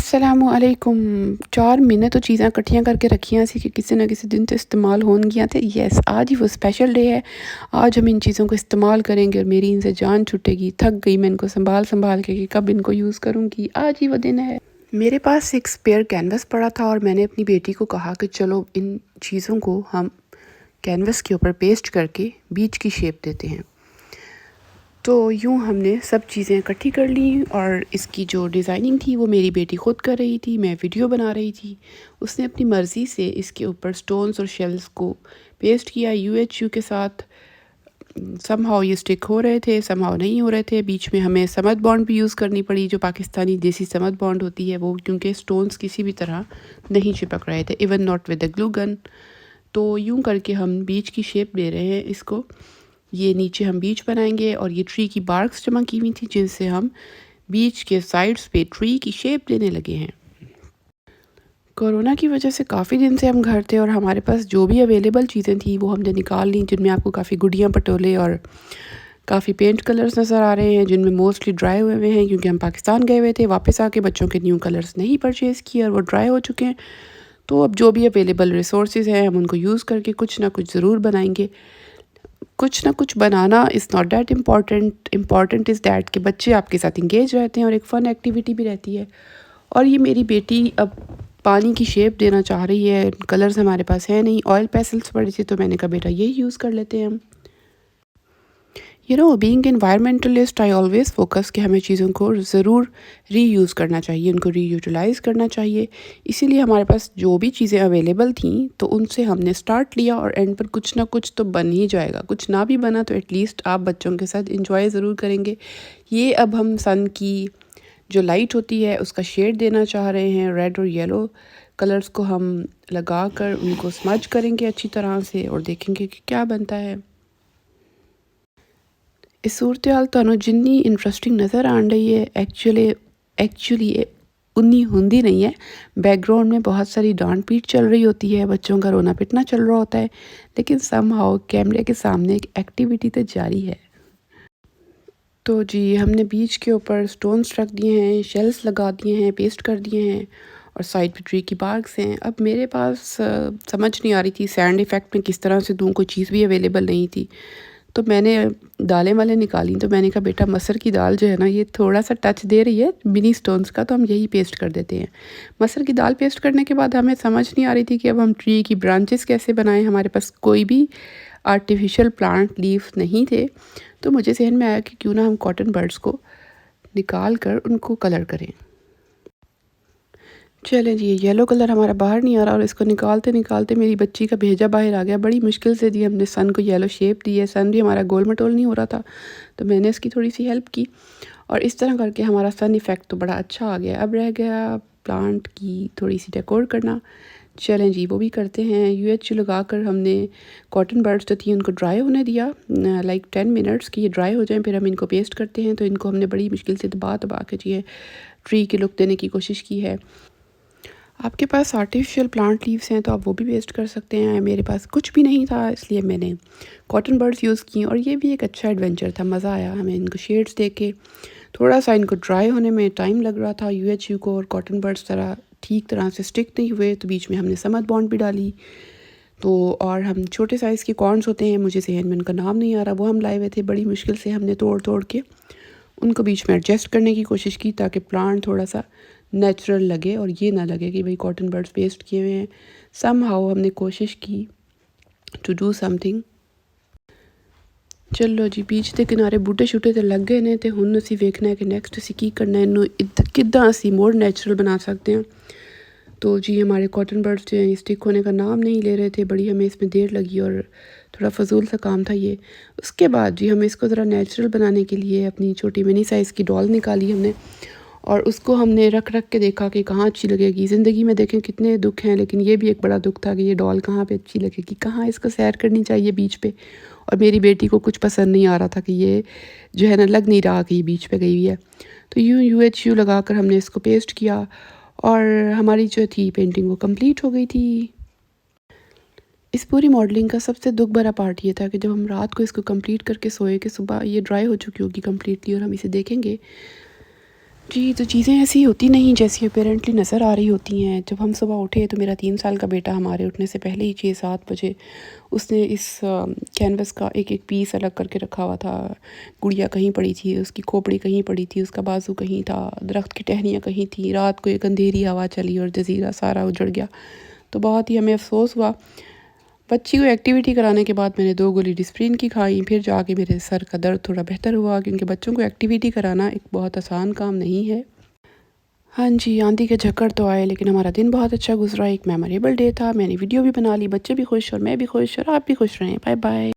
असलामुअलैकुम। 4 मैंने तो चीज़ां इकट्ठियां करके रखियां सी कि किसी न किसी दिन तो इस्तेमाल होंगियां थे। यस, आज ही वो स्पेशल डे है। आज हम इन चीज़ों को इस्तेमाल करेंगे और मेरी इनसे जान छूटेगी। थक गई मैं इनको संभाल संभाल के कि कब इनको यूज़ करूँगी। आज ही वो दिन है। मेरे पास एक स्पेयर कैनवस पड़ा था और मैंने अपनी बेटी को कहा कि चलो इन चीज़ों को हम कैनवस के ऊपर पेस्ट करके बीच की शेप देते हैं। तो यूँ हमने सब चीज़ें इकट्ठी कर ली और इसकी जो डिज़ाइनिंग थी वो मेरी बेटी ख़ुद कर रही थी, मैं वीडियो बना रही थी। उसने अपनी मर्ज़ी से इसके ऊपर स्टोन्स और शेल्स को पेस्ट किया यूएचयू के साथ। समहाउ ये स्टिक हो रहे थे, समहाउ नहीं हो रहे थे। बीच में हमें समद बॉन्ड भी यूज़ करनी पड़ी, जो पाकिस्तानी देसी समद बॉन्ड होती है वो, क्योंकि स्टोन्स किसी भी तरह नहीं चिपक रहे थे, even not with the glue gun. तो यूँ करके हम बीच की शेप दे रहे हैं इसको। ये नीचे हम बीच बनाएंगे और ये ट्री की बार्क्स जमा की हुई थी जिनसे हम बीच के साइड्स पे ट्री की शेप देने लगे हैं। कोरोना की वजह से काफ़ी दिन से हम घर थे और हमारे पास जो भी अवेलेबल चीज़ें थी वो हमने निकाल ली, जिनमें आपको काफ़ी गुड़ियाँ पटोले और काफ़ी पेंट कलर्स नज़र आ रहे हैं, जिनमें मोस्टली ड्राई हुए हुए हैं क्योंकि हम पाकिस्तान गए हुए थे। वापस आके बच्चों के न्यू कलर्स नहीं परचेज़ किए और वो ड्राई हो चुके हैं। तो अब जो भी अवेलेबल रिसोर्सेज हैं हम उनको यूज़ करके कुछ ना कुछ ज़रूर बनाएंगे। कुछ ना कुछ बनाना is not that important is that कि बच्चे आपके साथ इंगेज रहते हैं और एक फ़न एक्टिविटी भी रहती है। और ये मेरी बेटी अब पानी की शेप देना चाह रही है। कलर्स हमारे पास है नहीं, ऑयल पेस्टल्स पड़ी थी तो मैंने कहा बेटा यही यूज़ कर लेते हैं हम। Being environmentalist I always focus कि हमें चीज़ों को ज़रूर रीयूज़ करना चाहिए, उनको रीयूटिलाइज़ करना चाहिए। इसीलिए हमारे पास जो भी चीज़ें अवेलेबल थीं तो उनसे हमने स्टार्ट लिया और एंड पर कुछ ना कुछ तो बन ही जाएगा। कुछ ना भी बना तो एटलीस्ट आप बच्चों के साथ इंजॉय ज़रूर करेंगे। ये अब हम सन की जो लाइट होती है उसका शेड देना चाह रहे हैं। रेड और येलो कलर्स को हम लगा कर उनको स्मज करेंगे अच्छी तरह से और देखेंगे कि क्या बनता है। इस सूरत हाल तुहानू जिन्नी इंटरेस्टिंग नज़र आन रही है एक्चुअली उन्नी होंदी नहीं है। बैकग्राउंड में बहुत सारी डांट पीट चल रही होती है, बच्चों का रोना पिटना चल रहा होता है, लेकिन समहाउ कैमरे के सामने एक एक्टिविटी तो जारी है। तो जी हमने बीच के ऊपर स्टोन्स रख दिए हैं, शेल्स लगा दिए हैं, पेस्ट कर दिए हैं और साइड पे ट्री की बार्क्स हैं। अब मेरे पास समझ नहीं आ रही थी सैंड इफ़ेक्ट में किस तरह से दूँ, कोई चीज़ भी अवेलेबल नहीं थी। तो मैंने दालें वालें निकाली, तो मैंने कहा बेटा मसर की दाल जो है ना ये थोड़ा सा टच दे रही है मिनी स्टोन्स का, तो हम यही पेस्ट कर देते हैं। मसर की दाल पेस्ट करने के बाद हमें समझ नहीं आ रही थी कि अब हम ट्री की ब्रांचेस कैसे बनाएं। हमारे पास कोई भी आर्टिफिशियल प्लांट लीव्स नहीं थे, तो मुझे जहन में आया कि क्यों ना हम कॉटन बर्ड्स को निकाल कर उनको कलर करें। चलें जी, येलो कलर हमारा बाहर नहीं आ रहा और इसको निकालते निकालते मेरी बच्ची का भेजा बाहर आ गया। बड़ी मुश्किल से जी हमने सन को येलो शेप दी है। सन भी हमारा गोल मटोल नहीं हो रहा था, तो मैंने इसकी थोड़ी सी हेल्प की और इस तरह करके हमारा सन इफ़ेक्ट तो बड़ा अच्छा आ गया। अब रह गया प्लांट की थोड़ी सी डेकोर करना। चलें जी वो भी करते हैं। यूएचयू लगा कर हमने कॉटन बर्ड्स जो थी उनको ड्राई होने दिया, लाइक 10 मिनट्स की ये ड्राई हो जाएं, फिर हम इनको पेस्ट करते हैं। तो इनको हमने बड़ी मुश्किल से दबा दबा के जी ट्री की लुक देने की कोशिश की है। आपके पास आर्टिफिशियल प्लांट लीव्स हैं तो आप वो भी वेस्ट कर सकते हैं। मेरे पास कुछ भी नहीं था इसलिए मैंने कॉटन बर्ड्स यूज़ किए और ये भी एक अच्छा एडवेंचर था, मज़ा आया हमें इनको शेड्स दे के। थोड़ा सा इनको ड्राई होने में टाइम लग रहा था यूएचयू को, और कॉटन बर्ड्स ठीक तरह से स्टिक नहीं हुए, तो बीच में हमने समद बॉन्ड भी डाली। तो और हम छोटे साइज़ के कॉर्न्स होते हैं, मुझे जहन में उनका नाम नहीं आ रहा, वो हम लाए हुए थे। बड़ी मुश्किल से हमने तोड़ तोड़ के उनको बीच में एडजस्ट करने की कोशिश की ताकि प्लांट थोड़ा सा नेचुरल लगे और ये ना लगे कि भाई कॉटन बर्ड्स पेस्ट किए हुए हैं। समहाउ हमने कोशिश की टू डू समथिंग। चलो जी बीच के किनारे बूटे शूटे तो लग गए ने, तो हुण असीं वेखना है कि नैक्सट असीं की करना है, इनू किद्दां असीं मोर नेचुरल बना सकते हैं। तो जी हमारे कॉटन बर्ड्स जो हैं स्टिक होने का नाम नहीं ले रहे थे, बड़ी हमें इसमें देर लगी और थोड़ा फजूल सा काम था ये। उसके बाद जी हमें इसको ज़रा नेचुरल बनाने के लिए अपनी छोटी मिनी साइज़ की डॉल निकाली हमने और उसको हमने रख रख के देखा कि कहाँ अच्छी लगेगी। ज़िंदगी में देखें कितने दुख हैं, लेकिन ये भी एक बड़ा दुख था कि ये डॉल कहाँ पे अच्छी लगेगी, कहाँ इसको सैर करनी चाहिए बीच पे। और मेरी बेटी को कुछ पसंद नहीं आ रहा था कि ये जो है ना लग नहीं रहा कि ये बीच पे गई हुई है। तो यूएचयू लगा कर हमने इसको पेस्ट किया और हमारी जो थी पेंटिंग वो कंप्लीट हो गई थी। इस पूरी मॉडलिंग का सबसे दुख भरा पार्ट ये था कि जब हम रात को इसको कंप्लीट करके सोए कि सुबह ये ड्राई हो चुकी होगी कम्प्लीटली और हम इसे देखेंगे जी, तो चीज़ें ऐसी होती नहीं जैसी अपेरेंटली नज़र आ रही होती हैं। जब हम सुबह उठे तो मेरा 3 साल का बेटा हमारे उठने से पहले ही 6-7 बजे उसने इस कैनवस का एक-एक पीस अलग करके रखा हुआ था। गुड़िया कहीं पड़ी थी, उसकी खोपड़ी कहीं पड़ी थी, उसका बाजू कहीं था, दरख्त की टहनियाँ कहीं थी। रात को एक अंधेरी हवा चली और जज़ीरा सारा उजड़ गया। तो बहुत ही हमें अफ़सोस हुआ। बच्ची को एक्टिविटी कराने के बाद मैंने 2 गोली डिस्प्रिन की खाई, फिर जाके मेरे सर का दर्द थोड़ा बेहतर हुआ क्योंकि बच्चों को एक्टिविटी कराना एक बहुत आसान काम नहीं है। हाँ जी, आंधी के झक्कड़ तो आए लेकिन हमारा दिन बहुत अच्छा गुज़रा, एक मेमोरेबल डे था। मैंने वीडियो भी बना ली, बच्चे भी खुश और मैं भी खुश और आप भी खुश रहें। Bye bye.